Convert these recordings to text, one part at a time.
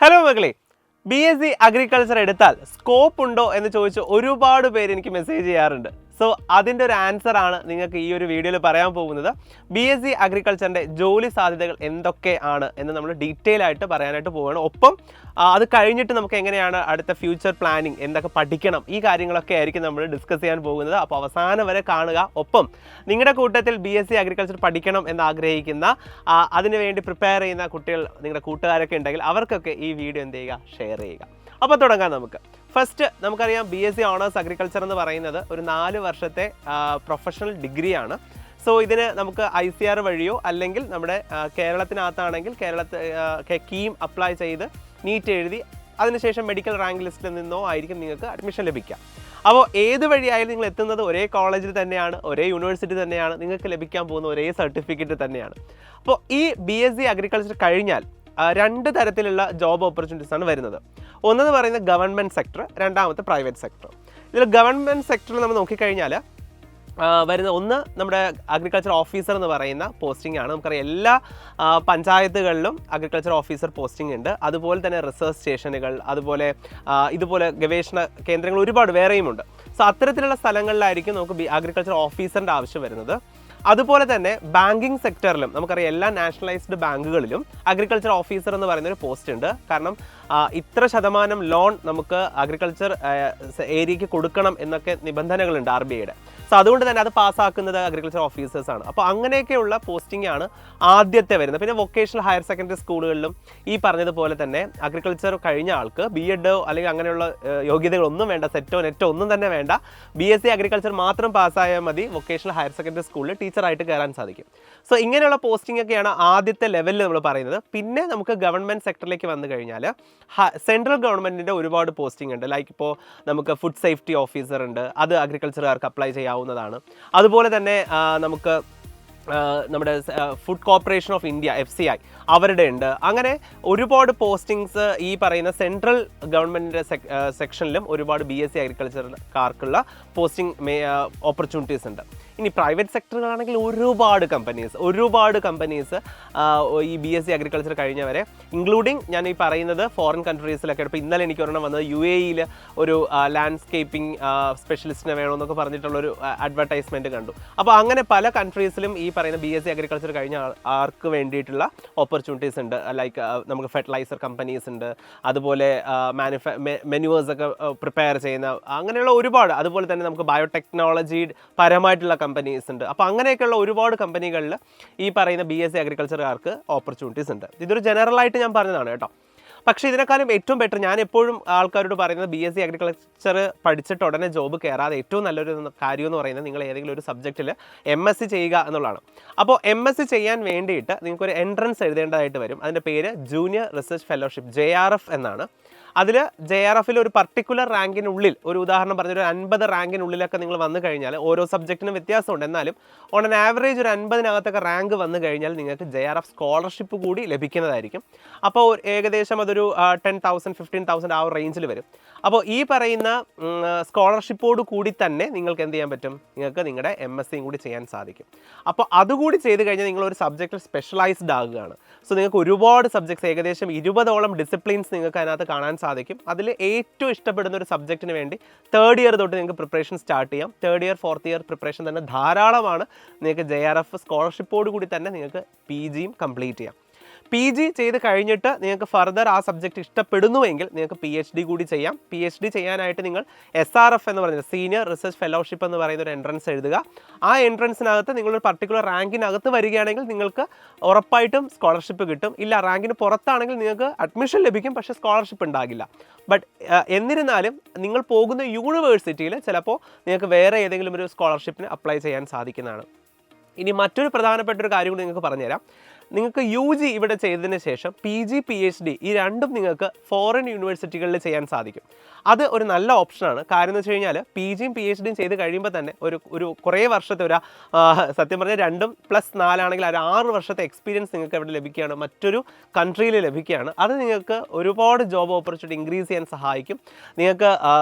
Hello മക്കളെ, BSc agriculture എടുത്താൽ scope ഉണ്ടോ എന്ന് ചോദിച്ച് ഒരുപാട് പേര് എനിക്ക് മെസ്സേജ് ചെയ്യാറുണ്ട്. സോ അതിൻ്റെ ഒരു ആൻസർ ആണ് നിങ്ങൾക്ക് ഈ ഒരു വീഡിയോയിൽ പറയാൻ പോകുന്നത്. BSc അഗ്രികൾച്ചറിൻ്റെ ജോലി സാധ്യതകൾ എന്തൊക്കെ ആണ് എന്ന് നമ്മൾ ഡീറ്റെയിൽ ആയിട്ട് പറയാനായിട്ട് പോവുകയാണ്. ഒപ്പം അത് കഴിഞ്ഞിട്ട് നമുക്ക് എങ്ങനെയാണ് അടുത്ത ഫ്യൂച്ചർ പ്ലാനിങ്, എന്തൊക്കെ പഠിക്കണം, ഈ കാര്യങ്ങളൊക്കെ ആയിരിക്കും നമ്മൾ ഡിസ്കസ് ചെയ്യാൻ പോകുന്നത്. അപ്പോൾ അവസാനം വരെ കാണുക. ഒപ്പം നിങ്ങളുടെ കൂട്ടത്തിൽ BSc അഗ്രികൾച്ചർ പഠിക്കണം എന്ന് ആഗ്രഹിക്കുന്ന, അതിനുവേണ്ടി പ്രിപ്പയർ ചെയ്യുന്ന കുട്ടികൾ, നിങ്ങളുടെ കൂട്ടുകാരൊക്കെ ഉണ്ടെങ്കിൽ അവർക്കൊക്കെ ഈ വീഡിയോ എന്ത് ചെയ്യുക, ഷെയർ ചെയ്യുക. അപ്പോൾ തുടങ്ങാം നമുക്ക്. ഫസ്റ്റ് നമുക്കറിയാം BSc ഓണേഴ്സ് അഗ്രികൾച്ചർ എന്ന് പറയുന്നത് ഒരു 4 വർഷത്തെ പ്രൊഫഷണൽ ഡിഗ്രിയാണ്. സോ ഇതിന് നമുക്ക് ICAR വഴിയോ അല്ലെങ്കിൽ നമ്മുടെ കേരളത്തിനകത്താണെങ്കിൽ കീം അപ്ലൈ ചെയ്ത് നീറ്റ് എഴുതി അതിനുശേഷം മെഡിക്കൽ റാങ്ക് ലിസ്റ്റിൽ നിന്നോ ആയിരിക്കും നിങ്ങൾക്ക് അഡ്മിഷൻ ലഭിക്കുക. അപ്പോൾ ഏത് വഴിയായാലും നിങ്ങൾ എത്തുന്നത് ഒരേ കോളേജിൽ തന്നെയാണ്, ഒരേ യൂണിവേഴ്സിറ്റി തന്നെയാണ്, നിങ്ങൾക്ക് ലഭിക്കാൻ പോകുന്ന ഒരേ സർട്ടിഫിക്കറ്റ് തന്നെയാണ്. അപ്പോൾ ഈ BSc അഗ്രികൾച്ചർ കഴിഞ്ഞാൽ 2 തരത്തിലുള്ള ജോബ് ഓപ്പർച്യൂണിറ്റീസ് ആണ് വരുന്നത്. ഒന്നെന്ന് പറയുന്നത് ഗവൺമെൻറ് സെക്ടർ, രണ്ടാമത്തെ പ്രൈവറ്റ് സെക്ടർ. ഇതിൽ ഗവൺമെൻറ് സെക്ടറിൽ നമ്മൾ നോക്കിക്കഴിഞ്ഞാൽ വരുന്ന ഒന്ന് നമ്മുടെ അഗ്രികൾച്ചർ ഓഫീസർ എന്ന് പറയുന്ന പോസ്റ്റിംഗ് ആണ്. നമുക്കറിയാം എല്ലാ പഞ്ചായത്തുകളിലും അഗ്രികൾച്ചർ ഓഫീസർ പോസ്റ്റിംഗ് ഉണ്ട്. അതുപോലെ തന്നെ റിസർച്ച് സ്റ്റേഷനുകൾ, അതുപോലെ ഇതുപോലെ ഗവേഷണ കേന്ദ്രങ്ങൾ ഒരുപാട് വേറെയുമുണ്ട്. സോ അത്തരത്തിലുള്ള സ്ഥലങ്ങളിലായിരിക്കും നമുക്ക് അഗ്രികൾച്ചർ ഓഫീസറിൻ്റെ ആവശ്യം വരുന്നത്. അതുപോലെ തന്നെ ബാങ്കിങ് സെക്ടറിലും നമുക്കറിയാം എല്ലാ നാഷണലൈസ്ഡ് ബാങ്കുകളിലും അഗ്രികൾച്ചർ ഓഫീസർ എന്ന് പറയുന്ന ഒരു പോസ്റ്റ് ഉണ്ട്. കാരണം ഇത്ര ശതമാനം ലോൺ നമുക്ക് അഗ്രികൾച്ചർ ഏരിയയ്ക്ക് കൊടുക്കണം എന്നൊക്കെ നിബന്ധനകളുണ്ട് RBIയുടെ. സോ അതുകൊണ്ട് തന്നെ അത് പാസ്സാക്കുന്നത് അഗ്രികൾച്ചർ ഓഫീസേഴ്സാണ്. അപ്പോൾ അങ്ങനെയൊക്കെയുള്ള പോസ്റ്റിംഗ് ആണ് ആദ്യത്തെ വരുന്നത്. പിന്നെ വൊക്കേഷണൽ ഹയർ സെക്കൻഡറി സ്കൂളുകളിലും ഈ പറഞ്ഞതുപോലെ തന്നെ അഗ്രികൾച്ചർ കഴിഞ്ഞ ആൾക്ക് BEd അല്ലെങ്കിൽ അങ്ങനെയുള്ള യോഗ്യതകളൊന്നും വേണ്ട, സെറ്റോ നെറ്റോ ഒന്നും തന്നെ വേണ്ട, BSc അഗ്രികൾച്ചർ മാത്രം പാസ്സായാൽ മതി വൊക്കേഷണൽ ഹയർ സെക്കൻഡറി സ്കൂളിൽ ടീച്ചറായിട്ട് കയറാൻ സാധിക്കും. സോ ഇങ്ങനെയുള്ള പോസ്റ്റിംഗ് ഒക്കെയാണ് ആദ്യത്തെ ലെവലിൽ നമ്മൾ പറയുന്നത്. പിന്നെ നമുക്ക് ഗവൺമെൻറ് സെക്ടറിലേക്ക് വന്നു കഴിഞ്ഞാൽ സെൻട്രൽ ഗവൺമെൻറ്റിൻ്റെ ഒരുപാട് പോസ്റ്റിംഗ് ഉണ്ട്. ലൈക്ക് ഇപ്പോൾ നമുക്ക് ഫുഡ് സേഫ്റ്റി ഓഫീസർ ഉണ്ട്, അത് അഗ്രികൾച്ചറുകാർക്ക് അപ്ലൈ ചെയ്യാവുന്നതാണ്. അതുപോലെ തന്നെ നമുക്ക് നമ്മുടെ food corporation of India FCI അവരുടെ ഉണ്ട്. അങ്ങനെ ഒരുപാട് പോസ്റ്റിങ്സ് ഈ പറയുന്ന സെൻട്രൽ ഗവൺമെൻറ്റിൻ്റെ സെക്ഷനിലും ഒരുപാട് BSc അഗ്രികൾച്ചർക്കാർക്കുള്ള പോസ്റ്റിംഗ് ഓപ്പർച്യൂണിറ്റീസ് ഉണ്ട്. ഇനി പ്രൈവറ്റ് സെക്ടറിലാണെങ്കിൽ ഒരുപാട് കമ്പനീസ് ഈ BSc അഗ്രികൾച്ചർ കഴിഞ്ഞവരെ, ഇൻക്ലൂഡിങ് ഞാൻ ഈ പറയുന്നത് ഫോറിൻ കൺട്രീസിലൊക്കെ. ഇപ്പോൾ ഇന്നലെ എനിക്ക് ഒരെണ്ണം വന്നത് UAEയിൽ ഒരു ലാൻഡ്സ്കേപ്പിംഗ് സ്പെഷ്യലിസ്റ്റിനെ വേണമെന്നൊക്കെ പറഞ്ഞിട്ടുള്ളൊരു അഡ്വർടൈസ്മെൻറ്റ് കണ്ടു. അപ്പോൾ അങ്ങനെ പല കൺട്രീസിലും ഈ പറയുന്ന BSc അഗ്രികൾച്ചർ കഴിഞ്ഞ ആർക്ക് വേണ്ടിയിട്ടുള്ള ഓപ്പർച്യൂണിറ്റീസ് ഉണ്ട്. ലൈക്ക് നമുക്ക് ഫെർട്ടിലൈസർ കമ്പനീസ് ഉണ്ട്, അതുപോലെ മെനുവേഴ്സൊക്കെ പ്രിപ്പയർ ചെയ്യുന്ന അങ്ങനെയുള്ള ഒരുപാട്, അതുപോലെ തന്നെ നമുക്ക് ബയോടെക്നോളജി പരമായിട്ടുള്ള കമ്പനീസ് ഉണ്ട്. അപ്പോൾ അങ്ങനെയൊക്കെയുള്ള ഒരുപാട് കമ്പനികളിൽ ഈ പറയുന്ന BSc അഗ്രികൾച്ചറുകാർക്ക് ഓപ്പർച്യൂണിറ്റീസ് ഉണ്ട്. ഇതൊരു ജനറലായിട്ട് ഞാൻ പറഞ്ഞതാണ് കേട്ടോ. പക്ഷേ ഇതിനേക്കാളും ഏറ്റവും ബെറ്റർ ഞാൻ എപ്പോഴും ആൾക്കാരോട് പറയുന്നത് BSc അഗ്രികൾച്ചർ പഠിച്ചിട്ട് ഉടനെ ജോബ് കയറാതെ ഏറ്റവും നല്ലൊരു കാര്യം എന്ന് പറയുന്നത് നിങ്ങൾ ഏതെങ്കിലും ഒരു സബ്ജക്റ്റിൽ MSc ചെയ്യുക എന്നുള്ളതാണ്. അപ്പോൾ MSc ചെയ്യാൻ വേണ്ടിയിട്ട് നിങ്ങൾക്കൊരു എൻട്രൻസ് എഴുതേണ്ടതായിട്ട് വരും. അതിൻ്റെ പേര് ജൂനിയർ റിസർച്ച് ഫെലോഷിപ്പ്, JRF എന്നാണ്. അതിൽ JRFൽ ഒരു പർട്ടിക്കുലർ റാങ്കിനുള്ളിൽ, ഒരു ഉദാഹരണം പറഞ്ഞൊരു 50 റാങ്കിനുള്ളിലൊക്കെ നിങ്ങൾ വന്നു കഴിഞ്ഞാൽ, ഓരോ സബ്ജക്റ്റിനും വ്യത്യാസമുണ്ട്, എന്നാലും ഓൺ ആൻ ആവറേജ് ഒരു 50-നകത്തൊക്കെ റാങ്ക് വന്നു കഴിഞ്ഞാൽ നിങ്ങൾക്ക് JRF സ്കോളർഷിപ്പ് കൂടി ലഭിക്കുന്നതായിരിക്കും. അപ്പോൾ ഏകദേശം അതൊരു 10,000 15,000 ആ റേഞ്ചിൽ വരും. അപ്പോൾ ഈ പറയുന്ന സ്കോളർഷിപ്പോട് കൂടി തന്നെ നിങ്ങൾക്ക് എന്ത് ചെയ്യാൻ പറ്റും, നിങ്ങൾക്ക് നിങ്ങളുടെ MScയും കൂടി ചെയ്യാൻ സാധിക്കും. അപ്പോൾ അതുകൂടി ചെയ്ത് കഴിഞ്ഞാൽ നിങ്ങളൊരു സബ്ജക്റ്റിൽ സ്പെഷ്യലൈസ്ഡ് ആകുകയാണ്. സോ നിങ്ങൾക്ക് ഒരുപാട് സബ്ജക്ട്സ്, ഏകദേശം 20ഓളം ഡിസിപ്ലിൻസ് നിങ്ങൾക്ക് അതിനകത്ത് കാണാൻ സാധിക്കും. അതിൽ ഏറ്റവും ഇഷ്ടപ്പെടുന്ന ഒരു സബ്ജക്റ്റിന് വേണ്ടി 3rd ഇയർ തൊട്ട് നിങ്ങൾക്ക് പ്രിപ്പറേഷൻ സ്റ്റാർട്ട് ചെയ്യാം. 3rd year 4th year preparation തന്നെ ധാരാളമാണ്. നിങ്ങൾക്ക് JRF സ്കോളർഷിപ്പോട് കൂടി തന്നെ നിങ്ങൾക്ക് PGയും കംപ്ലീറ്റ് ചെയ്യാം. PG ചെയ്ത് കഴിഞ്ഞിട്ട് നിങ്ങൾക്ക് ഫർദർ ആ സബ്ജക്റ്റ് ഇഷ്ടപ്പെടുന്നുവെങ്കിൽ നിങ്ങൾക്ക് PhD കൂടി ചെയ്യാം. PhD ചെയ്യാനായിട്ട് നിങ്ങൾ SRF എന്ന് പറയുന്നത് സീനിയർ റിസർച്ച് ഫെലോഷിപ്പ് എന്ന് പറയുന്ന ഒരു എൻട്രൻസ് എഴുതുക. ആ എൻട്രൻസിനകത്ത് നിങ്ങളൊരു പർട്ടിക്കുലർ റാങ്കിനകത്ത് വരികയാണെങ്കിൽ നിങ്ങൾക്ക് ഉറപ്പായിട്ടും സ്കോളർഷിപ്പ് കിട്ടും. ഇല്ല, റാങ്കിന് പുറത്താണെങ്കിൽ നിങ്ങൾക്ക് അഡ്മിഷൻ ലഭിക്കും, പക്ഷേ സ്കോളർഷിപ്പ് ഉണ്ടാകില്ല. ബട്ട് എന്നിരുന്നാലും നിങ്ങൾ പോകുന്ന യൂണിവേഴ്സിറ്റിയിൽ ചിലപ്പോൾ നിങ്ങൾക്ക് വേറെ ഏതെങ്കിലും ഒരു സ്കോളർഷിപ്പിന് അപ്ലൈ ചെയ്യാൻ സാധിക്കുന്നതാണ്. ഇനി മറ്റൊരു പ്രധാനപ്പെട്ട ഒരു കാര്യം കൂടി നിങ്ങൾക്ക് പറഞ്ഞുതരാം. നിങ്ങൾക്ക് UG ഇവിടെ ചെയ്തതിന് ശേഷം PG PhD ഈ രണ്ടും നിങ്ങൾക്ക് ഫോറിൻ യൂണിവേഴ്സിറ്റികളിൽ ചെയ്യാൻ സാധിക്കും. അത് ഒരു നല്ല ഓപ്ഷനാണ്. കാര്യം എന്ന് വെച്ച് കഴിഞ്ഞാൽ PGയും PhDയും ചെയ്ത് കഴിയുമ്പോൾ തന്നെ ഒരു കുറേ വർഷത്തെ സത്യം പറഞ്ഞാൽ 2+4 ആണെങ്കിൽ ഒരു 6 വർഷത്തെ എക്സ്പീരിയൻസ് നിങ്ങൾക്ക് ഇവിടെ ലഭിക്കുകയാണ്, മറ്റൊരു കൺട്രിയിൽ ലഭിക്കുകയാണ്. അത് നിങ്ങൾക്ക് ഒരുപാട് ജോബ് ഓപ്പർച്യൂണിറ്റി ഇൻക്രീസ് ചെയ്യാൻ സഹായിക്കും. നിങ്ങൾക്ക്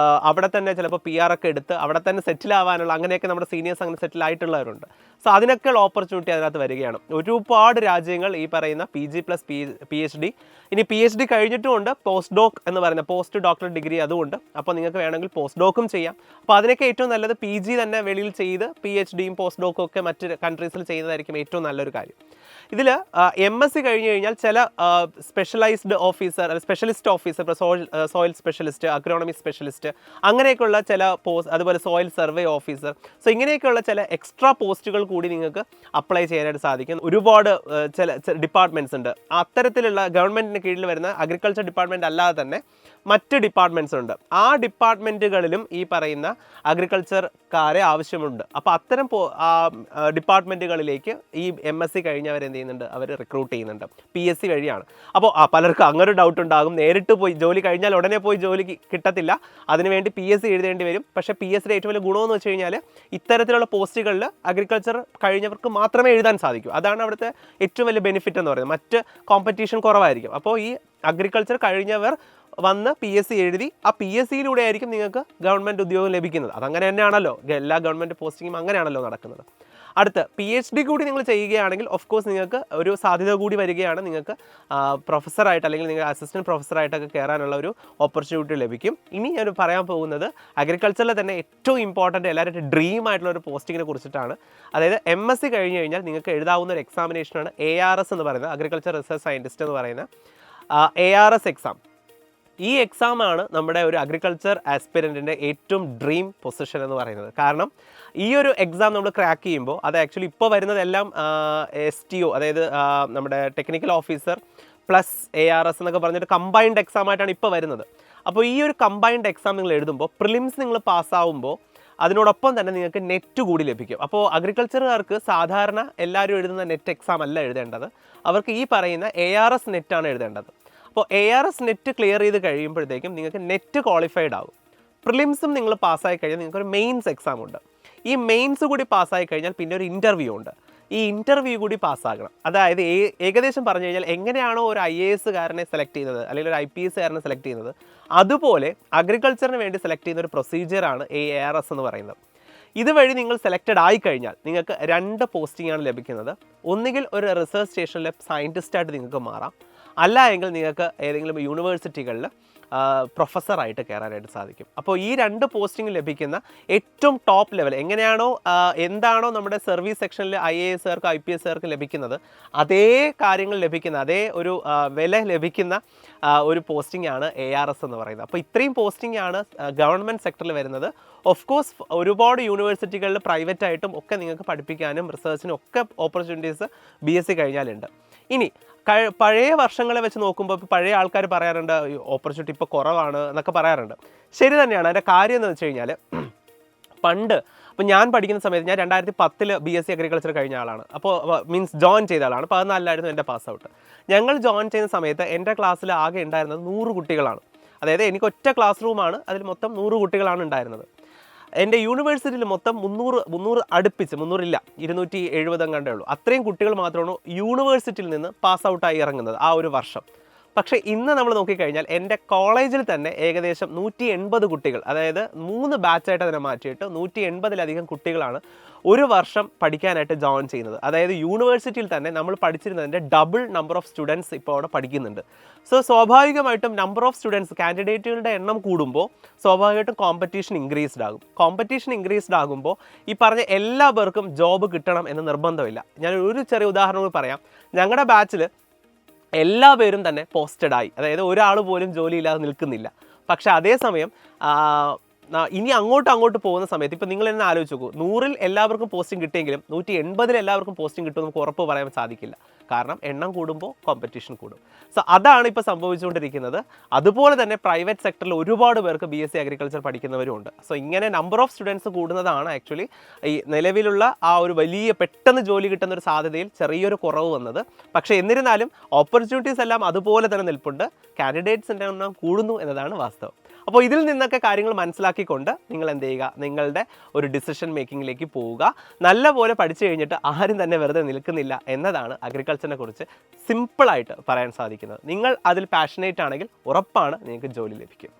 അവിടെ തന്നെ ചിലപ്പോൾ PR ഒക്കെ എടുത്ത് അവിടെ തന്നെ സെറ്റിൽ ആവാനുള്ള, അങ്ങനെയൊക്കെ നമ്മുടെ സീനിയേഴ്സ് അങ്ങനെ സെറ്റിൽ ആയിട്ടുള്ളവരുണ്ട്. സോ അതിനൊക്കെയുള്ള ഓപ്പർച്യൂണിറ്റി അതിനകത്ത് വരികയാണ്. ഒരുപാട് രാജ്യങ്ങൾ ഈ പറയുന്ന PG പ്ലസ് PhD, ഇനി PhD കഴിഞ്ഞിട്ടുമുണ്ട് പോസ്റ്റ് ഡോക്ക് എന്ന് പറയുന്ന പോസ്റ്റ് ഡോക്ടറേറ്റ് ഡിഗ്രി അതുകൊണ്ട്. അപ്പോൾ നിങ്ങൾക്ക് വേണമെങ്കിൽ പോസ്റ്റ് ഡോക്കും ചെയ്യാം. അപ്പോൾ അതിനൊക്കെ ഏറ്റവും നല്ലത് PG തന്നെ വെളിയിൽ ചെയ്ത് PhDയും പോസ്റ്റ് ഡോക്കും ഒക്കെ മറ്റ് കൺട്രീസിൽ ചെയ്യുന്നതായിരിക്കും ഏറ്റവും നല്ലൊരു കാര്യം. ഇതിൽ MSc കഴിഞ്ഞ് കഴിഞ്ഞാൽ ചില specialised officer, specialist officer, soil specialist, agronomy specialist, അങ്ങനെയൊക്കെയുള്ള ചില പോസ്റ്റ്, അതുപോലെ സോയിൽ സർവേ ഓഫീസർ, സോ ഇങ്ങനെയൊക്കെയുള്ള ചില എക്സ്ട്രാ പോസ്റ്റുകൾ കൂടി നിങ്ങൾക്ക് അപ്ലൈ ചെയ്യാനായിട്ട് സാധിക്കും. ഒരുപാട് ചില ഡിപ്പാർട്ട്മെൻറ്റ്സ് ഉണ്ട്. അത്തരത്തിലുള്ള ഗവൺമെൻറ്റിന് കീഴിൽ വരുന്ന അഗ്രികൾച്ചർ ഡിപ്പാർട്ട്മെൻറ്റ് അല്ലാതെ തന്നെ മറ്റ് ഡിപ്പാർട്ട്മെൻറ്റ്സ് ഉണ്ട്. ആ ഡിപ്പാർട്ട്മെൻറ്റുകളിലും ഈ പറയുന്ന അഗ്രികൾച്ചർക്കാരെ ആവശ്യമുണ്ട്. അപ്പോൾ അത്തരം ഡിപ്പാർട്ട്മെൻറ്റുകളിലേക്ക് ഈ MSc കഴിഞ്ഞവർ എന്ത് ചെയ്യുന്നുണ്ട്, അവർ റിക്രൂട്ട് ചെയ്യുന്നുണ്ട് PSC വഴിയാണ്. അപ്പോൾ പലർക്കും അങ്ങനെ ഒരു ഡൗട്ട് ഉണ്ടാകും, നേരിട്ട് പോയി ജോലി കഴിഞ്ഞാൽ ഉടനെ പോയി ജോലി കിട്ടത്തില്ല, അതിനുവേണ്ടി PSC എഴുതേണ്ടി വരും. പക്ഷേ PSCയുടെ ഏറ്റവും വലിയ ഗുണമെന്ന് വെച്ച് കഴിഞ്ഞാൽ ഇത്തരത്തിലുള്ള പോസ്റ്റുകളിൽ അഗ്രികൾച്ചർ കഴിഞ്ഞവർക്ക് മാത്രമേ എഴുതാൻ സാധിക്കൂ. അതാണ് അവിടുത്തെ ഏറ്റവും വലിയ ബെനിഫിറ്റ് എന്ന് പറയുന്നത്. മറ്റ് കോമ്പറ്റീഷൻ കുറവായിരിക്കും. അപ്പോൾ ഈ അഗ്രികൾച്ചർ കഴിഞ്ഞവർ വന്ന് PSC എഴുതി ആ PSCയിലൂടെ ആയിരിക്കും നിങ്ങൾക്ക് ഗവൺമെൻറ് ഉദ്യോഗം ലഭിക്കുന്നത്. അതങ്ങനെ തന്നെയാണല്ലോ, എല്ലാ ഗവൺമെൻറ് പോസ്റ്റിങ്ങും അങ്ങനെയാണല്ലോ നടക്കുന്നത്. അടുത്ത് PhD കൂടി നിങ്ങൾ ചെയ്യുകയാണെങ്കിൽ ഓഫ് കോഴ്സ് നിങ്ങൾക്ക് ഒരു സാധ്യത കൂടി വരികയാണ്. നിങ്ങൾക്ക് പ്രൊഫസറായിട്ട് അല്ലെങ്കിൽ നിങ്ങൾ അസിസ്റ്റൻറ്റ് പ്രൊഫസറായിട്ടൊക്കെ കയറാനുള്ള ഒരു ഓപ്പർച്യൂണിറ്റി ലഭിക്കും. ഇനി ഞാൻ പറയാൻ പോകുന്നത് അഗ്രികൾച്ചറിൽ തന്നെ ഏറ്റവും ഇമ്പോർട്ടൻ്റ് എല്ലാവരും ഡ്രീം ആയിട്ടുള്ള ഒരു പോസ്റ്റിങ്ങിനെ കുറിച്ചിട്ടാണ്. അതായത് MSc കഴിഞ്ഞ് കഴിഞ്ഞാൽ നിങ്ങൾക്ക് എഴുതാവുന്ന ഒരു എക്സാമിനേഷനാണ് ARS എന്ന് പറയുന്നത്, അഗ്രികൾച്ചർ റിസർച്ച് സയൻറ്റിസ്റ്റ് എന്ന് പറയുന്ന ARS എക്സാം. ഈ എക്സാമാണ് നമ്മുടെ ഒരു അഗ്രികൾച്ചർ ആസ്പിരൻറ്റിൻ്റെ ഏറ്റവും ഡ്രീം പൊസിഷൻ എന്ന് പറയുന്നത്. കാരണം ഈ ഒരു എക്സാം നമ്മൾ ക്രാക്ക് ചെയ്യുമ്പോൾ അത് ആക്ച്വലി ഇപ്പോൾ വരുന്നതെല്ലാം STO, അതായത് നമ്മുടെ ടെക്നിക്കൽ ഓഫീസർ പ്ലസ് ARS എന്നൊക്കെ പറഞ്ഞിട്ട് കമ്പൈൻഡ് എക്സാം ആയിട്ടാണ് ഇപ്പോൾ വരുന്നത്. അപ്പോൾ ഈ ഒരു കമ്പൈൻഡ് എക്സാം നിങ്ങൾ എഴുതുമ്പോൾ പ്രിലിംസ് നിങ്ങൾ പാസ്സാവുമ്പോൾ അതിനോടൊപ്പം തന്നെ നിങ്ങൾക്ക് നെറ്റ് കൂടി ലഭിക്കും. അപ്പോൾ അഗ്രികൾച്ചറുകാർക്ക് സാധാരണ എല്ലാവരും എഴുതുന്ന നെറ്റ് എക്സാം അല്ല എഴുതേണ്ടത്, അവർക്ക് ഈ പറയുന്ന ARS നെറ്റാണ് എഴുതേണ്ടത്. അപ്പോൾ ARS നെറ്റ് ക്ലിയർ ചെയ്ത് കഴിയുമ്പോഴത്തേക്കും നിങ്ങൾക്ക് നെറ്റ് ക്വാളിഫൈഡ് ആകും. പ്രിലിംസും നിങ്ങൾ പാസ്സായി കഴിഞ്ഞാൽ നിങ്ങൾക്കൊരു മെയിൻസ് എക്സാം ഉണ്ട്. ഈ മെയിൻസ് കൂടി പാസ്സായി കഴിഞ്ഞാൽ പിന്നെ ഒരു ഇൻ്റർവ്യൂ ഉണ്ട്. ഈ ഇൻ്റർവ്യൂ കൂടി പാസ്സാകണം. അതായത് ഏകദേശം പറഞ്ഞു കഴിഞ്ഞാൽ എങ്ങനെയാണോ ഒരു IAS കാരനെ സെലക്ട് ചെയ്യുന്നത് അല്ലെങ്കിൽ ഒരു IPS കാരനെ സെലക്ട് ചെയ്യുന്നത്, അതുപോലെ അഗ്രികൾച്ചറിന് വേണ്ടി സെലക്ട് ചെയ്യുന്ന ഒരു പ്രൊസീജിയറാണ് ARS എന്ന് പറയുന്നത്. ഇതുവഴി നിങ്ങൾ സെലക്റ്റഡ് ആയിക്കഴിഞ്ഞാൽ നിങ്ങൾക്ക് 2 പോസ്റ്റിംഗാണ് ലഭിക്കുന്നത്. ഒന്നുകിൽ ഒരു റിസർച്ച് സ്റ്റേഷനിലെ സയൻറ്റിസ്റ്റായിട്ട് നിങ്ങൾക്ക് മാറാം, അല്ല എങ്കിൽ നിങ്ങൾക്ക് ഏതെങ്കിലും യൂണിവേഴ്സിറ്റികളിൽ പ്രൊഫസറായിട്ട് കയറാനായിട്ട് സാധിക്കും. അപ്പോൾ ഈ 2 പോസ്റ്റിംഗ് ലഭിക്കുന്ന ഏറ്റവും ടോപ്പ് ലെവൽ എന്താണോ നമ്മുടെ സർവീസ് സെക്ഷനിൽ IASകാർക്ക് IPSകാർക്ക് ലഭിക്കുന്നത് അതേ കാര്യങ്ങൾ ലഭിക്കുന്ന, അതേ ഒരു വില ലഭിക്കുന്ന ഒരു പോസ്റ്റിംഗ് ആണ് ARS എന്ന് പറയുന്നത്. അപ്പോൾ ഇത്രയും പോസ്റ്റിംഗ് ആണ് ഗവൺമെൻറ് സെക്ടറിൽ വരുന്നത്. ഓഫ് കോഴ്സ് ഒരുപാട് യൂണിവേഴ്സിറ്റികളിൽ പ്രൈവറ്റ് ആയിട്ടും ഒക്കെ നിങ്ങൾക്ക് പഠിപ്പിക്കാനും റിസർച്ചിനും ഒക്കെ ഓപ്പർച്യൂണിറ്റീസ് BSc കഴിഞ്ഞാലുണ്ട്. ഇനി പഴയ വർഷങ്ങളെ വെച്ച് നോക്കുമ്പോൾ പഴയ ആൾക്കാർ പറയാറുണ്ട് ഓപ്പർച്യൂണിറ്റി ഇപ്പോൾ കുറവാണ് എന്നൊക്കെ പറയാറുണ്ട്. ശരി തന്നെയാണ്. അതിൻ്റെ കാര്യം എന്ന് വെച്ച് കഴിഞ്ഞാൽ പണ്ട് അപ്പോൾ ഞാൻ പഠിക്കുന്ന സമയത്ത് ഞാൻ 2010 BSc അഗ്രികൾച്ചർ കഴിഞ്ഞ ആളാണ്. അപ്പോൾ മീൻസ് ജോയിൻ ചെയ്ത ആളാണ്. 14 എൻ്റെ പാസ് ഔട്ട്. ഞങ്ങൾ ജോയിൻ ചെയ്യുന്ന സമയത്ത് എൻ്റെ ക്ലാസ്സിൽ ആകെ ഉണ്ടായിരുന്നത് 100 കുട്ടികളാണ്. അതായത് എനിക്ക് ഒറ്റ ക്ലാസ് റൂമാണ്, അതിൽ മൊത്തം 100 കുട്ടികളാണ് ഉണ്ടായിരുന്നത്. എൻ്റെ യൂണിവേഴ്സിറ്റിയിൽ മൊത്തം 300 അടുപ്പിച്ച് 300 ഇല്ല 270 കണ്ടേ ഉള്ളൂ. അത്രയും കുട്ടികൾ മാത്രമാണ് യൂണിവേഴ്സിറ്റിയിൽ നിന്ന് പാസ് ഔട്ടായി ഇറങ്ങുന്നത് ആ ഒരു വർഷം. പക്ഷേ ഇന്ന് നമ്മൾ നോക്കിക്കഴിഞ്ഞാൽ എൻ്റെ കോളേജിൽ തന്നെ ഏകദേശം 180 കുട്ടികൾ, അതായത് 3 ബാച്ചായിട്ട് അതിനെ മാറ്റിയിട്ട് 180-ലധികം കുട്ടികളാണ് ഒരു വർഷം പഠിക്കാനായിട്ട് ജോയിൻ ചെയ്യുന്നത്. അതായത് യൂണിവേഴ്സിറ്റിയിൽ തന്നെ നമ്മൾ പഠിച്ചിരുന്നതിൻ്റെ ഡബിൾ നമ്പർ ഓഫ് സ്റ്റുഡൻസ് ഇപ്പോൾ അവിടെ പഠിക്കുന്നുണ്ട്. സോ സ്വാഭാവികമായിട്ടും നമ്പർ ഓഫ് സ്റ്റുഡൻസ് കാൻഡിഡേറ്റുകളുടെ എണ്ണം കൂടുമ്പോൾ സ്വാഭാവികമായിട്ടും കോമ്പറ്റീഷൻ ഇൻക്രീസ്ഡ് ആകും. കോമ്പറ്റീഷൻ ഇൻക്രീസ്ഡ് ആകുമ്പോൾ ഈ പറഞ്ഞ എല്ലാ പേർക്കും ജോബ് കിട്ടണം എന്ന് നിർബന്ധമില്ല. ഞാൻ ഒരു ചെറിയ ഉദാഹരണം പറയാം. ഞങ്ങളുടെ ബാച്ചിൽ എല്ലാ പേരും തന്നെ പോസ്റ്റഡ് ആയി, അതായത് ഒരാൾ പോലും ജോലിയില്ലാതെ നിൽക്കുന്നില്ല. പക്ഷേ അതേസമയം ഇനി അങ്ങോട്ട് പോകുന്ന സമയത്ത് ഇപ്പോൾ നിങ്ങൾ തന്നെ ആലോചിച്ച് നോക്കൂ, 100-ൽ എല്ലാവർക്കും പോസ്റ്റിംഗ് കിട്ടിയെങ്കിലും 180-ൽ എല്ലാവർക്കും പോസ്റ്റിംഗ് കിട്ടും നമുക്ക് ഉറപ്പ് പറയാൻ സാധിക്കില്ല. കാരണം എണ്ണം കൂടുമ്പോൾ കോമ്പറ്റീഷൻ കൂടും. സോ അതാണ് ഇപ്പോൾ സംഭവിച്ചുകൊണ്ടിരിക്കുന്നത്. അതുപോലെ തന്നെ പ്രൈവറ്റ് സെക്ടറിൽ ഒരുപാട് പേർക്ക് BSc അഗ്രികൾച്ചർ പഠിക്കുന്നവരുമുണ്ട്. സോ ഇങ്ങനെ നമ്പർ ഓഫ് സ്റ്റുഡൻസ് കൂടുന്നതാണ് ആക്ച്വലി ഈ നിലവിലുള്ള ആ ഒരു വലിയ പെട്ടെന്ന് ജോലി കിട്ടുന്ന ഒരു സാധ്യതയിൽ ചെറിയൊരു കുറവ് വന്നത്. പക്ഷേ എന്നിരുന്നാലും ഓപ്പർച്യൂണിറ്റീസ് എല്ലാം അതുപോലെ തന്നെ നിൽപ്പുണ്ട്. കാൻഡിഡേറ്റ്സിൻ്റെ എണ്ണം കൂടുന്നു എന്നതാണ് വാസ്തവം. അപ്പോൾ ഇതിൽ നിന്നൊക്കെ കാര്യങ്ങൾ മനസ്സിലാക്കിക്കൊണ്ട് നിങ്ങൾ എന്ത് ചെയ്യുക, നിങ്ങളുടെ ഒരു ഡിസിഷൻ മേക്കിങ്ങിലേക്ക് പോവുക. നല്ലപോലെ പഠിച്ചു കഴിഞ്ഞിട്ട് ആരും തന്നെ വെറുതെ നിൽക്കുന്നില്ല എന്നതാണ് അഗ്രികൾച്ചറിനെ കുറിച്ച് സിമ്പിളായിട്ട് പറയാൻ സാധിക്കുന്നത്. നിങ്ങൾ അതിൽ പാഷനേറ്റ് ആണെങ്കിൽ ഉറപ്പാണ് നിങ്ങൾക്ക് ജോലി ലഭിക്കും.